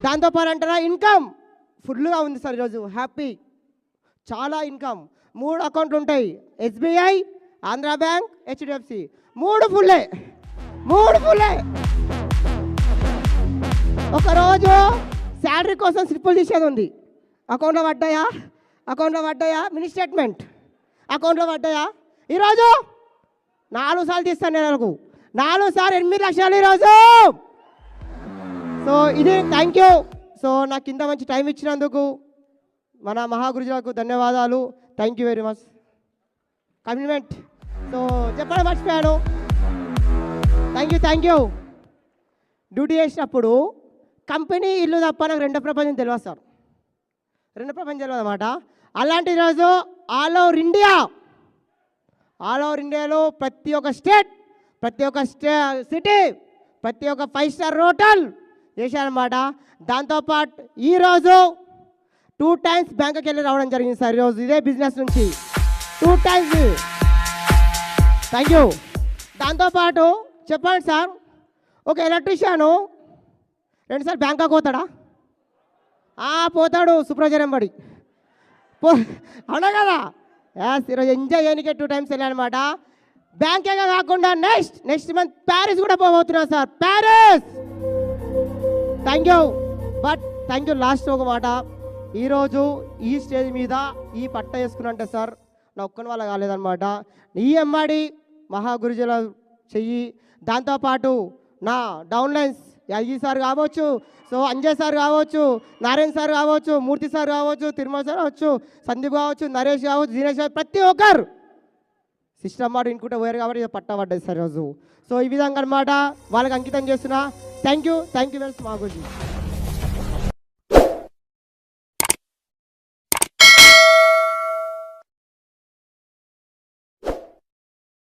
దాంతోపాటు అంటారా ఇన్కమ్ ఫుల్గా ఉంది సార్ ఈరోజు హ్యాపీ, చాలా ఇన్కమ్. 3 అకౌంట్లు ఉంటాయి, ఎస్బీఐ, ఆంధ్రా బ్యాంక్, హెచ్డిఎఫ్సి, 3 ఫుల్లే. ఒకరోజు శాలరీ కోసం స్లిప్పులు తీసేది ఉంది, అకౌంట్లో పడ్డాయా, మినీ స్టేట్మెంట్ అకౌంట్లో పడ్డాయా. ఈరోజు 4 సార్లు తీస్తాను నేను, నెలకు 4 సార్లు 8 లక్షలు ఈరోజు. సో ఇది థ్యాంక్ యూ. సో నాకు ఇంత మంచి టైం ఇచ్చినందుకు మన మహాగురుజులకు ధన్యవాదాలు. Thank you very much. Compliment సో చెప్పడం మర్చిపోయాను. Thank you. డ్యూటీ చేసినప్పుడు కంపెనీ ఇల్లు తప్ప నాకు రెండో ప్రపంచం తెలియదు సార్, రెండో ప్రపంచం తెలియదు అన్నమాట. అలాంటి రోజు ఆల్ ఓవర్ ఇండియాలో ప్రతి ఒక్క స్టేట్, ప్రతి ఒక్క సిటీ, ప్రతి ఒక్క 5 స్టార్ హోటల్ చేశారనమాట. దాంతోపాటు ఈరోజు 2 టైమ్స్ బ్యాంకుకి వెళ్ళి రావడం జరిగింది సార్ ఈరోజు ఇదే బిజినెస్ నుంచి 2 టైమ్స్. Thank you. దాంతోపాటు చెప్పండి సార్, ఒక ఎలక్ట్రీషియను 2 సార్లు బ్యాంకాక్ పోతాడా? పోతాడు, సుప్రజనం పడి అవునా కదా. ఈరోజు ఎంజాయ్ చేయడానికి 2 టైమ్స్ వెళ్ళానమాట. బ్యాంకే కాకుండా నెక్స్ట్ మంత్ ప్యారిస్ కూడా పోబోతున్నాను sir, Paris. Thank you. Last ఒక మాట, ఈరోజు ఈ స్టేజ్ మీద ఈ పట్ట వేసుకున్నంటే సార్ నా ఒక్కని వల్ల కాలేదన్నమాట. ఈ ఎమ్మాడి మహాగురుజుల చెయ్యి, దాంతోపాటు నా డౌన్లైన్స్ యాగి సార్ కావచ్చు, సో అంజయ్ సార్ కావచ్చు, నారాయణ సార్ కావచ్చు, మూర్తి సార్ కావచ్చు, తిరుమల సార్ కావచ్చు, సందీప్ కావచ్చు, నరేష్ కావచ్చు, దినేష్ కావచ్చు, ప్రతి ఒక్కరు సిస్టమ్ మాట ఇంకుంటే పోయారు కాబట్టి పట్టబడ్డది సార్ రోజు. సో ఈ విధంగా అనమాట వాళ్ళకి అంకితం చేస్తున్నా. Thank you very much Mahaguruji.